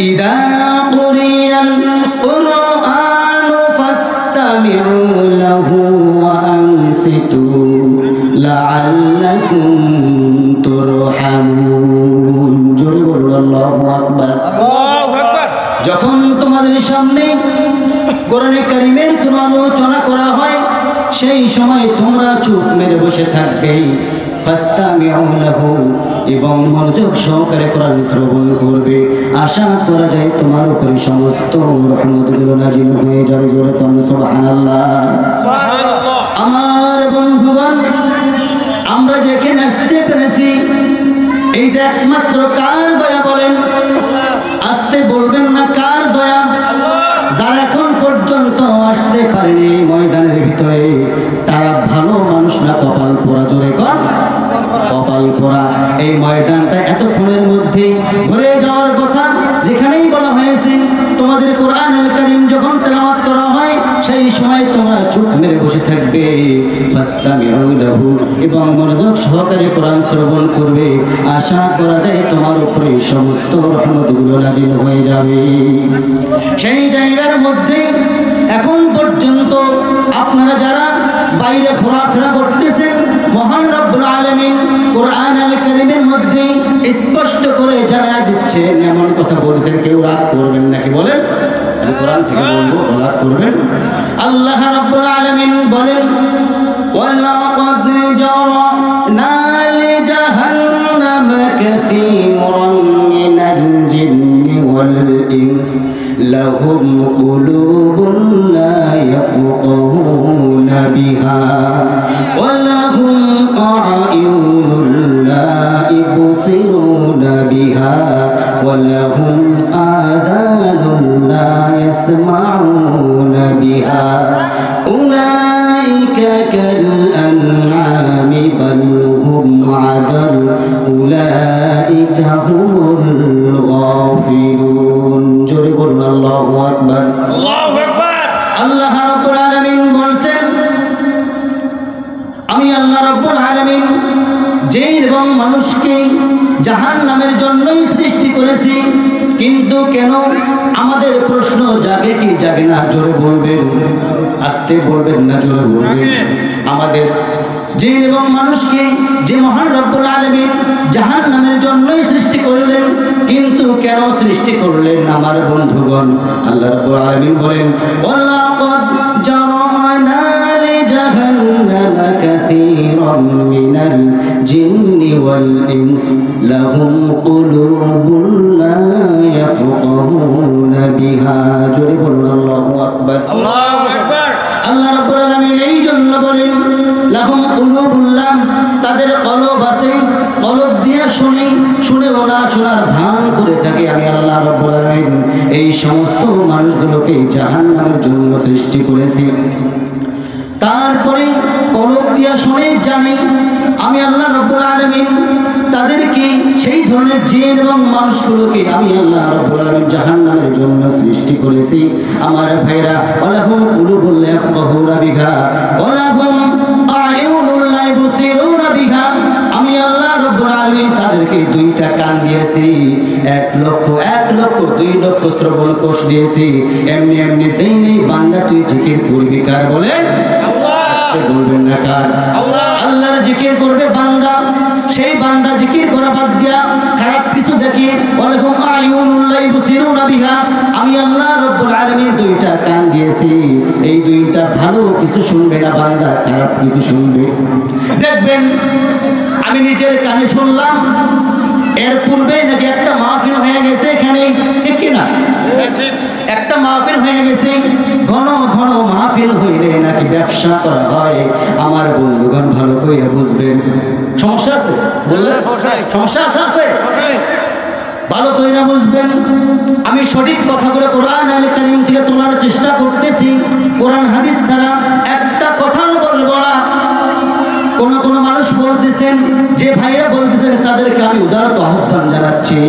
ইদা কুরিয়াল কুরআনু ফাসতামিউ লাহু ওয়া আনসিতু লাআল্লাকুম তুরহামুন। জোরে বলুন আল্লাহু আকবার। আল্লাহু আকবার। যখন তোমাদের সামনে কোরআনে কারীমের কোনো আলোচনা করা হয় সেই সময় তোমরা চুপ মেরে বসে থাকবে। ফাসতামিউ লাহু, এবং মনোযোগ সহকারে কোরআন শ্রবণ করবে। আশা করা যায় তোমার উপরে সমস্ত রহমতগুলো নাযিল হয়ে যাবে। জোরে বলুন সুবহানাল্লাহ। সুবহানাল্লাহ। আমার বন্ধুগণ, আমরা যেখানে আসতে পেরেছি এইটা একমাত্র কার দয়া বলেন? আসতে বলবেন না কার দয়া? যারা এখন পর্যন্ত আসতে পারেনি ময়দানের ভিতরে তারা ভালো মানুষ না কপাল পোড়া? জোরে কর, কপাল পোড়া। এই ময়দানটা এতক্ষণের মধ্যেই ভরে যাওয়ার কথা। যেখানেই বলা হয়েছে তোমাদের কোরআনুল কারীম যখন তেলাওয়াত করা হয় সেই সময় তোমরা চুপ মেরে বসে থাকবে। ফাসতামিউ লাহু, এবং মনোযোগ সহকারে কোরআন শ্রবণ করবে। আশা করা যায় তোমার উপরে সমস্ত রহমতগুলো নাযিল হয়ে যাবে। সেই জায়গার মধ্যে এখন পর্যন্ত আপনারা যারা বাইরে ঘোরাফেরা করতেছেন, মহান রব্বুল আলামিন কোরআনুল কারীমের মধ্যে স্পষ্ট করে জানায় দিচ্ছেন, এমন কথা বলেছেন। কেউ রাগ করবেন নাকি বলেন? আমি কোরআন থেকে বলবো, রাগ করবেন? আল্লাহ রাব্বুল আলামিন বলেন, ওয়ালাকাদ জারানা লিজাহান্নাম কাসীরাম মিনাল জিন্নি ওয়াল ইনস লাহুম কুলুবুন লা ইয়াফকাহুনা বিহা ওয়া লাহুম আ'য়ুনুন লা ইবসিরুনা বিহা ওয়া লাহুম আযানুন লা ইয়াসমাউনা বিহা উলাইকা কাল আন'আমি বাল হুম আদাল উলাইকা হুমুল গাফিলুন। জোরে বলুন আল্লাহু আকবার। আল্লাহু আকবার। আল্লাহ রাব্বুল আলামিন বলেন, আমি আল্লাহ রাব্বুল আলামিন জিন এবং মানুষকে জাহান্নামের জন্যই সৃষ্টি করেছি। কিন্তু কেন? আমাদের প্রশ্ন যাবে কি যাবে না? জোরে বলবেন, আস্তে বলবেন না, জোরে বলবেন। আমাদের জিন এবং মানুষকে যে মহান রব্বুল আলামিন জাহান্নামের জন্যই সৃষ্টি করলেন, কিন্তু কেন সৃষ্টি করলেন আমার বন্ধুগণ? আল্লাহ রাব্বুল আলামিন বলেন, ওয়ালাকাদ জারানা লিজাহান্নাম কাসীরাম মিনাল জিন্নি ওয়াল ইনস লাহুম কুলুবুন লা ইয়াফকাহুনা বিহা। জোরে বলুন আল্লাহু আকবার। আল্লাহু আকবার। আল্লাহ রাব্বুল আলামিন এই জন্য বলেন লাহুম কুলুবুল্লাহ, তাদের কলব আছে, কলব দিয়ে শুনে শুনেও না শোনার ভান করে থাকে। আমি আল্লাহ রাব্বুল আলামিন এই সমস্ত মানুষগুলোকে জাহান্নামের জন্য সৃষ্টি করেছি। তারপরে কলব দিয়ে শুনে জানে আমি আল্লাহ রাব্বুল আলামিন তাদেরকে, সেই ধরনের জিন এবং মানুষগুলোকে আমি আল্লাহ রাব্বুল আলামিন জাহান্নামের জন্য সৃষ্টি করেছি। আমার ভাইরা, ওয়ালাহুম কুলুবুন লা ইয়াফকাহুনা বিহা ওয়ালাহুম আ'য়ুনুন লা ইবসিরুনা বিহা। আমি আল্লাহ রাব্বুল আলামিন তাদেরকে দুইটা কান দিয়েছি, 1 লক্ষ 2 লক্ষ শ্রবণ কোষ দিয়েছি। এমনি এমনি দেই নেই। বান্দা তুই জিকির করবি কার? বলেন আল্লাহ। বলবেন না কার? আল্লাহ। আল্লাহর জিকির করবে বান্দা, সেই বান্দা জিকির করা বাদ দিয়া খারাপ কিছু দেখি, ওয়ালাহুম আ'য়ুনুন লা ইবসিরুনা বিহা। আমি আল্লাহ রাব্বুল আলামিন দুইটা কান দিয়েছি, এই দুইটা ভালো কিছু শুনবে না বান্দা, খারাপ কিছু শুনবে। দেখবেন আমি নিজের কানে শুনলাম, এর পূর্বে নাকি একটা মাহফিল হয়ে গেছে এখানে, ঠিক কিনা? একটা মাহফিল হয়ে গেছে। ঘন ঘন মাহফিল হইলে নাকি ব্যবসা করা হয়। আমার বন্ধুগণ ভালো করে বুঝবেন। সমস্যা আছে? বললেন সমস্যা আছে? ভালো করে বুঝবেন। আমি সঠিক কথাগুলো কোরআনুল কারীম থেকে তোলার চেষ্টা করতেছি। কোরআন হাদিস ছাড়া একটা কথাও বলবো না। কোন মানুষ বলতেছেন, যে ভাইরা বলতেছেন তাদেরকে আমি উদারত আহ্বান জানাচ্ছি,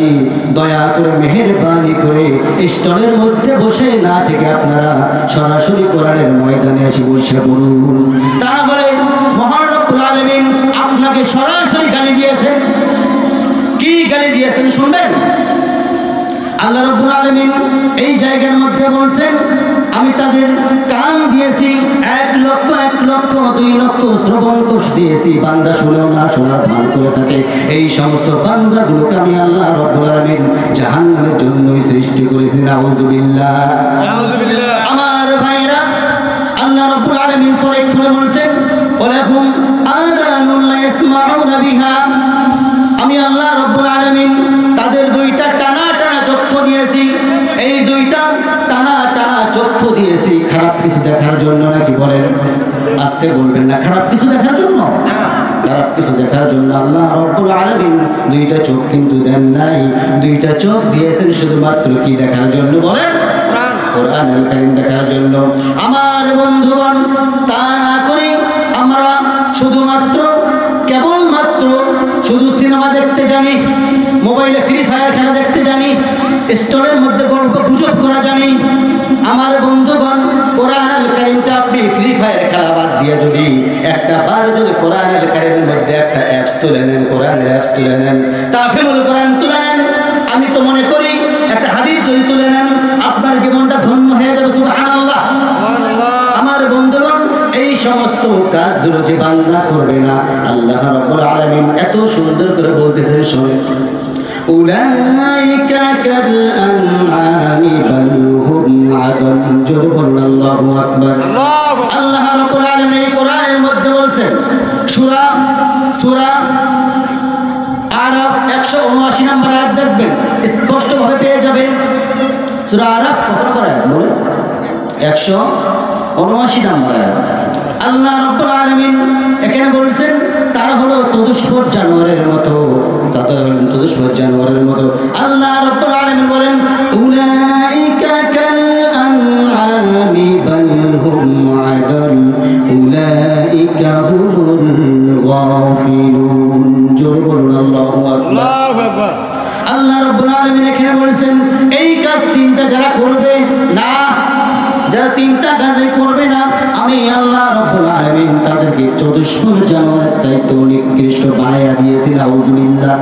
দয়া করে মেহেরবানি করে স্টলের মধ্যে বসে না থেকে আপনারা সরাসরি কোরআনের ময়দানে এসে বসে পড়ুন। তাহলে মহান রব্বুল আলামিন আপনাকে সরাসরি গালি দিয়েছেন। কি গালি দিয়েছেন শুনবেন? আল্লাহ রাব্বুল আলামিন এই জায়গার মধ্যে বলছেন আমি তাদের কান দিয়েছি 1 লক্ষ 2 লক্ষ শ্রবণ কোষ দিয়েছি, বান্দা শুনেও না শোনার ভান করে থাকে। এই সমস্ত বান্দাগুলোকে আমি আল্লাহ রাব্বুল আলামিন জাহান্নামের জন্যই সৃষ্টি করেছি। নাউযুবিল্লাহ। আমার ভাইরা, আল্লাহ রাব্বুল আলামিন পরে খুলে বলছেন ওয়ালাহুম আযানুন লা ইয়াসমাউনা বিহা, আমি আল্লাহ রাব্বুল আলামিন তাদের 2টা টানা টানা চক্ষু দিয়েছি। এই 2টা টানা টানা চক্ষু দিয়েছি খারাপ কিছু দেখার জন্য নাকি? বলেন, আস্তে বলবেন না। খারাপ কিছু দেখার জন্য? খারাপ কিছু দেখার জন্য আল্লাহ রাব্বুল আলামিন 2টা চোখ কিন্তু দেন নাই। 2টা চোখ দিয়েছেন শুধুমাত্র কি দেখার জন্য? বলেন, কোরআনুল কারীম দেখার জন্য। আমার বন্ধুগণ, তা না করে আমরা শুধুমাত্র কেবলমাত্র শুধু সিনেমা দেখতে জানি, মোবাইলে ফ্রি ফায়ার খেলা দেখতে জানি, স্টোরের মধ্যে গল্প গুজব করা জানি। আমার বন্ধুগণ, কোরআনুল কারীমটা আপনি ফ্রি ফায়ার খেলা বাদ দিয়ে যদি একটা বার যদি কোরআনুল কারীমের মধ্যে একটা অ্যাপস তুলে নেন, কোরআনের অ্যাপস তুলে নেন, তাফসীরুল কোরআন তুলে নেন, আমি তো মনে করি একটা হাদিস যদি তুলে নেন, আপনার জীবনটা ধন্য হয়ে যাবে। সুবহানাল্লাহ। আমার বন্ধুগণ, এই সমস্ত কাজগুলো যে বান্দা করবে না, আল্লাহ রাব্বুল আলামিন এত সুন্দর করে বলতেছেন, শুনুন, উলাইকা কাল আনআমি বাল হুম আদাল। জোরে বলুন আল্লাহু আকবার। আল্লাহ রাব্বুল আলামিন এই কোরআনের মধ্যে বলছেন, সূরা আরাফ 179 নম্বর আয়াত দেখবেন, স্পষ্টভাবে পেয়ে যাবেন। সূরা আরাফ কত নম্বর আয়াত বলেন? 179 নম্বর আয়াত। আল্লাহ রাব্বুল আলামিন এখানে বলছেন তারা হলো চতুষ্পদ জানোয়ারের মতো, চতুষ্পদ জানোয়ারের মতো। আল্লাহ রাব্বুল আলামিন বলেন উলাইকা কাল আনআমি বাল হুম আদাল উলাইকা হুমুল গাফিলুন। জোরে বলুন আল্লাহু আকবার। আল্লাহ রাব্বুল আলামিন এখানে বলেছেন এই কাজ 3টা যারা করবে না, যারা 3টা কাজে করবে না, আমি আল্লাহ রাব্বুল আলামিন তাদেরকে চতুষ্পদ জানোয়ারের চাইতে নিকৃষ্ট বানাইয়া দিয়েছি। নাউযুবিল্লাহ।